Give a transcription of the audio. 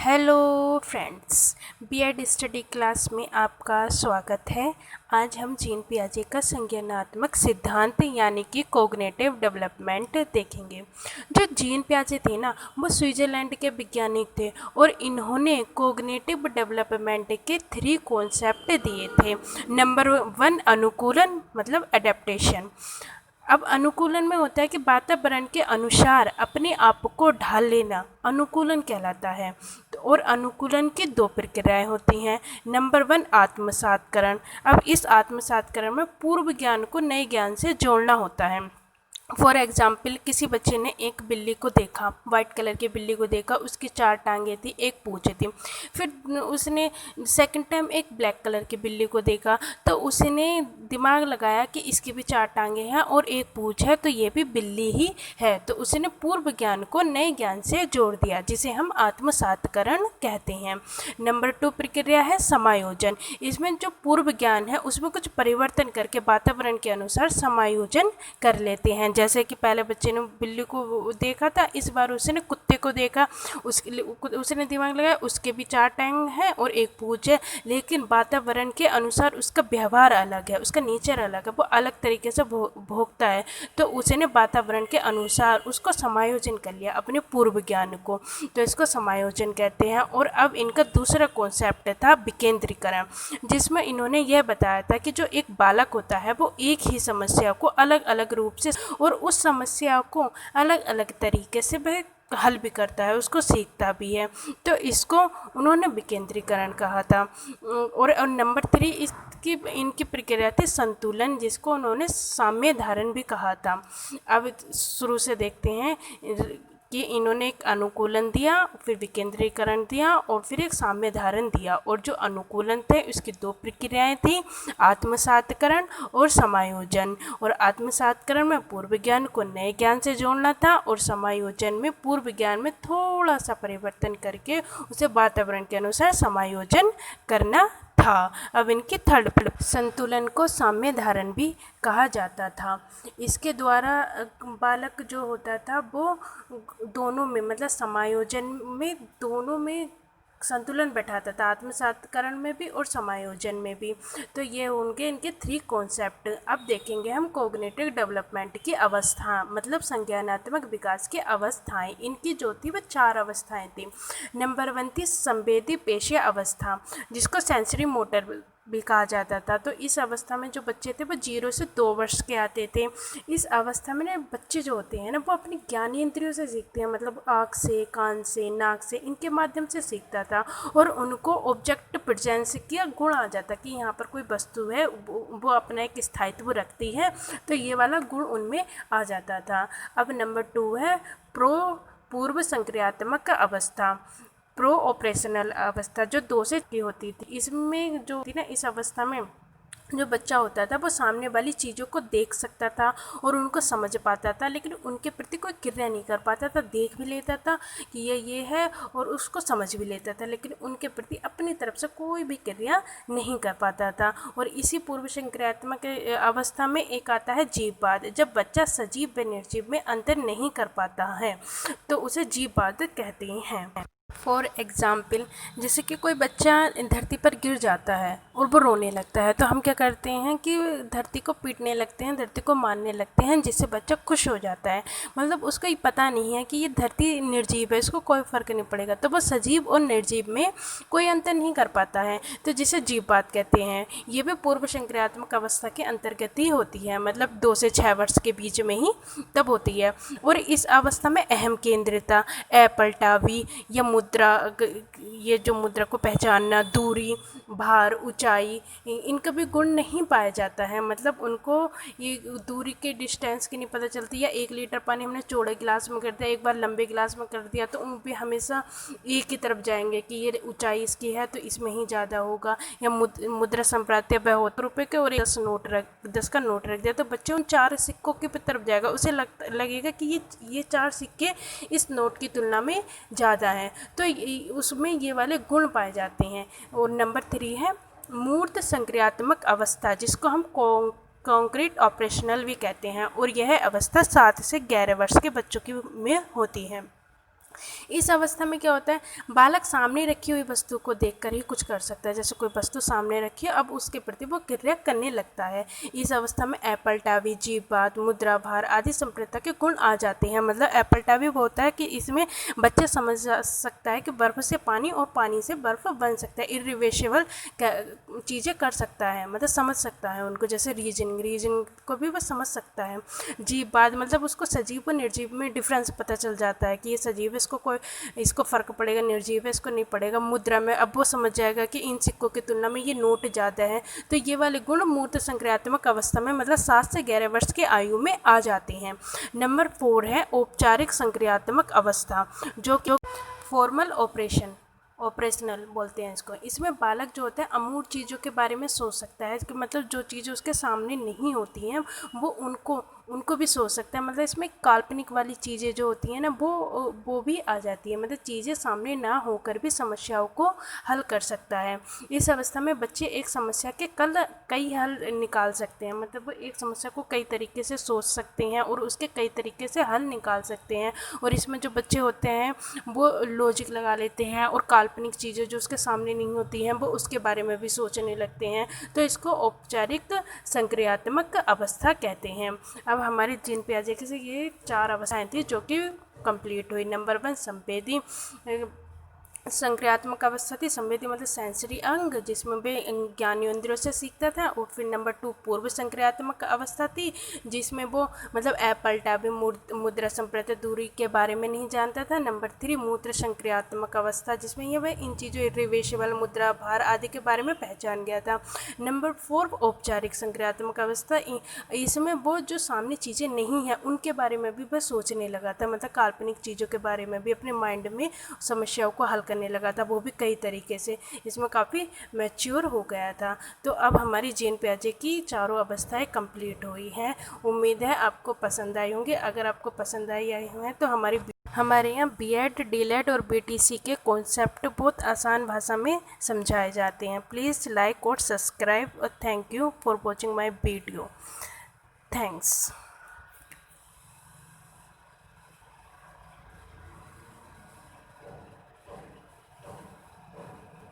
Hello friends, BEd study class में आपका स्वागत है। आज हम जीन पियाजे का संज्ञानात्मक सिद्धांत यानी कि कोग्निटिव डेवलपमेंट देखेंगे। जो जीन पियाजे थे ना, वो स्विट्ज़रलैंड के वैज्ञानिक थे और इन्होंने कोग्निटिव डेवलपमेंट के 3 कॉन्सेप्ट दिए थे। नंबर 1 अनुकूलन मतलब एडेप्टेशन। अब अनुकूलन में होता है कि वातावरण के अनुसार अपने आप को ढाल लेना अनुकूलन कहलाता है। और अनुकूलन की 2 प्रक्रियाएं होती हैं। नंबर 1 आत्मसातकरण। अब इस आत्मसातकरण में पूर्व ज्ञान को नए ज्ञान से जोड़ना होता है। फॉर एग्ज़ाम्पल, किसी बच्चे ने एक बिल्ली को देखा, वाइट कलर की बिल्ली को देखा, उसकी 4 टांगें थी, एक पूँछ थी। फिर उसने सेकंड टाइम एक ब्लैक कलर की बिल्ली को देखा, तो उसने दिमाग लगाया कि इसकी भी 4 टांगें हैं और एक पूँछ है, तो ये भी बिल्ली ही है। तो उसने पूर्व ज्ञान को नए ज्ञान से जोड़ दिया, जिसे हम आत्मसातकरण कहते हैं। नंबर 2 प्रक्रिया है समायोजन। इसमें जो पूर्व ज्ञान है उसमें कुछ परिवर्तन करके वातावरण के अनुसार समायोजन कर लेते हैं। जैसे कि पहले बच्चे ने बिल्ली को देखा था, इस बार उसने कुत्ते को देखा, उसने दिमाग लगाया उसके भी 4 टांग हैं और एक पूँछ है, लेकिन वातावरण के अनुसार उसका व्यवहार अलग है, उसका नेचर अलग है, वो अलग तरीके से भोगता है। तो उसने वातावरण के अनुसार उसको समायोजन कर लिया अपने पूर्व ज्ञान को, तो इसको समायोजन कहते हैं। और अब इनका दूसरा कॉन्सेप्ट था विकेंद्रीकरण, जिसमें इन्होंने यह बताया था कि जो एक बालक होता है वो एक ही समस्या को अलग अलग रूप से और उस समस्या को अलग अलग तरीके से वह हल भी करता है, उसको सीखता भी है। तो इसको उन्होंने विकेंद्रीकरण कहा था। और नंबर 3 इनकी प्रक्रिया थी संतुलन, जिसको उन्होंने साम्य धारण भी कहा था। अब शुरू से देखते हैं कि इन्होंने एक अनुकूलन दिया, फिर विकेंद्रीकरण दिया और फिर एक साम्य धारण दिया। और जो अनुकूलन थे उसकी 2 प्रक्रियाएं थी, आत्मसातकरण और समायोजन। और आत्मसातकरण में पूर्व ज्ञान को नए ज्ञान से जोड़ना था और समायोजन में पूर्व ज्ञान में थोड़ा सा परिवर्तन करके उसे वातावरण के अनुसार समायोजन करना था। अब इनकी थर्ड संतुलन को साम्य धारण भी कहा जाता था। इसके द्वारा बालक जो होता था वो दोनों में मतलब समायोजन में दोनों में संतुलन बैठाता था, आत्मसातकरण में भी और समायोजन में भी। तो ये होंगे इनके 3 कॉन्सेप्ट। अब देखेंगे हम कोग्निटिव डेवलपमेंट की अवस्था मतलब संज्ञानात्मक विकास की अवस्थाएं। इनकी जो थी वह 4 अवस्थाएं थी। नंबर 1 थी संवेदी पेशीय अवस्था, जिसको सेंसरी मोटर भी कहा जाता था। तो इस अवस्था में जो बच्चे थे वो 0 से 2 वर्ष के आते थे। इस अवस्था में ना बच्चे जो होते हैं ना वो अपनी ज्ञानेंद्रियों से सीखते हैं, मतलब आँख से, कान से, नाक से, इनके माध्यम से सीखता था। और उनको ऑब्जेक्ट प्रेजेंस का गुण आ जाता कि यहाँ पर कोई वस्तु है, वो अपना एक स्थायित्व रखती है, तो ये वाला गुण उनमें आ जाता था। अब नंबर 2 है पूर्व संक्रियात्मक अवस्था, प्रो ऑपरेशनल अवस्था, जो 2 से की होती थी। इसमें जो थी ना, इस अवस्था में जो बच्चा होता था वो सामने वाली चीज़ों को देख सकता था और उनको समझ पाता था, लेकिन उनके प्रति कोई क्रिया नहीं कर पाता था। देख भी लेता था कि ये है और उसको समझ भी लेता था, लेकिन उनके प्रति अपनी तरफ से कोई भी क्रिया नहीं कर पाता था। और इसी पूर्व संक्रियात्मक अवस्था में एक आता है जीववाद, जब बच्चा सजीव व निर्जीव में अंतर नहीं कर पाता है तो उसे जीववाद कहते हैं। फॉर एग्ज़ाम्पल, जैसे कि कोई बच्चा धरती पर गिर जाता है और वो रोने लगता है, तो हम क्या करते हैं कि धरती को पीटने लगते हैं, धरती को मारने लगते हैं, जिससे बच्चा खुश हो जाता है। मतलब उसको ये पता नहीं है कि ये धरती निर्जीव है, इसको कोई फ़र्क नहीं पड़ेगा, तो वो सजीव और निर्जीव में कोई अंतर नहीं कर पाता है, तो जिसे जीववाद कहते हैं। ये भी पूर्व संक्रियात्मक अवस्था के अंतर्गत ही होती है, मतलब 2 से 6 वर्ष के बीच में ही तब होती है। और इस अवस्था में अहम केंद्रिता, अपलटावी या मुद्रा, ये जो मुद्रा को पहचानना, दूरी, भार, ऊंचाई, इनका भी गुण नहीं पाया जाता है। मतलब उनको ये दूरी के डिस्टेंस की नहीं पता चलती, या 1 लीटर पानी हमने चौड़े गिलास में कर दिया, एक बार लंबे गिलास में कर दिया, तो उन भी हमेशा एक ही तरफ जाएंगे कि ये ऊंचाई इसकी है तो इसमें ही ज़्यादा होगा। या मुद्रा संप्राप्ति वह होता रुपये के और 10 का नोट रख दिया, तो बच्चे उन 4 सिक्कों की तरफ जाएगा, उसे लगेगा कि ये 4 सिक्के इस नोट की तुलना में ज़्यादा हैं, तो उसमें ये वाले गुण पाए जाते हैं। और नंबर 3 है मूर्त संक्रियात्मक अवस्था, जिसको हम कॉन्क्रीट ऑपरेशनल भी कहते हैं, और यह अवस्था 7 से 11 वर्ष के बच्चों की में होती है। इस अवस्था में क्या होता है, बालक सामने रखी हुई वस्तु को देखकर ही कुछ कर सकता है। जैसे कोई वस्तु सामने रखी है, अब उसके प्रति वो क्रिया करने लगता है। इस अवस्था में एपलटावी, जीवबाद, मुद्रा, भार आदि संप्रेरकता के गुण आ जाते हैं। मतलब एपलटावी वो होता है कि इसमें बच्चा समझ सकता है कि बर्फ़ से पानी और पानी से बर्फ़ बन सकता है। इरिवर्सिबल चीज़ें कर सकता है, मतलब समझ सकता है उनको। जैसे रीजनिंग को भी वो समझ सकता है। जीवबाद मतलब उसको सजीव और निर्जीव में डिफरेंस पता चल जाता है कि ये सजीव है, इसको फ़र्क पड़ेगा, निर्जीव है इसको नहीं पड़ेगा। मुद्रा में अब वो समझ जाएगा कि इन सिक्कों की तुलना में ये नोट ज़्यादा है। तो ये वाले गुण मूर्त संक्रियात्मक अवस्था में मतलब 7 से 11 वर्ष की आयु में आ जाते हैं। नंबर 4 है औपचारिक संक्रियात्मक अवस्था, जो कि फॉर्मल ऑपरेशनल बोलते हैं इसको। इसमें बालक जो होता है अमूर्त चीज़ों के बारे में सोच सकता है, कि मतलब जो चीज़ें उसके सामने नहीं होती हैं वो उनको भी सोच सकता है। मतलब इसमें काल्पनिक वाली चीज़ें जो होती हैं ना वो भी आ जाती है। मतलब चीज़ें सामने ना होकर भी समस्याओं को हल कर सकता है। इस अवस्था में बच्चे एक समस्या के कई हल निकाल सकते हैं। मतलब वो एक समस्या को कई तरीके से सोच सकते हैं और उसके कई तरीके से हल निकाल सकते हैं। और इसमें जो बच्चे होते हैं वो लॉजिक लगा लेते हैं और काल्पनिक चीज़ें जो उसके सामने नहीं होती हैं वो उसके बारे में भी सोचने लगते हैं। तो इसको औपचारिक संक्रियात्मक अवस्था कहते हैं। अब हमारे जीन पियाजे से ये 4 अवस्थाएं थी जो कि कंप्लीट हुई। नंबर 1 संवेदी संक्रियात्मक अवस्था थी। संवेदी मतलब सेंसरी अंग, जिसमें वे ज्ञानेंद्रियों से सीखता था। और फिर नंबर 2 पूर्व संक्रियात्मक अवस्था थी, जिसमें वो मतलब पलटावे मुद्रा संप्रत दूरी के बारे में नहीं जानता था। नंबर 3 मूत्र संक्रियात्मक अवस्था, जिसमें ये वह इन चीज़ों इरिवर्सिबल, मुद्रा, भार आदि के बारे में पहचान गया था। नंबर 4 औपचारिक संक्रियात्मक अवस्था, इसमें वो जो सामने चीज़ें नहीं हैं उनके बारे में भी वह सोचने लगा था। मतलब काल्पनिक चीज़ों के बारे में भी अपने माइंड में समस्याओं को हल करने लगा था, वो भी कई तरीके से। इसमें काफ़ी मैच्योर हो गया था। तो अब हमारी जीन पियाजे की चारों अवस्थाएं कंप्लीट हुई हैं। उम्मीद है आपको पसंद आई होंगी। अगर आपको पसंद आई हैं तो हमारे यहाँ बीएड, डीएलएड और बीटीसी के कॉन्सेप्ट बहुत आसान भाषा में समझाए जाते हैं। प्लीज़ लाइक और सब्सक्राइब और thank you for watching my video. Thanks.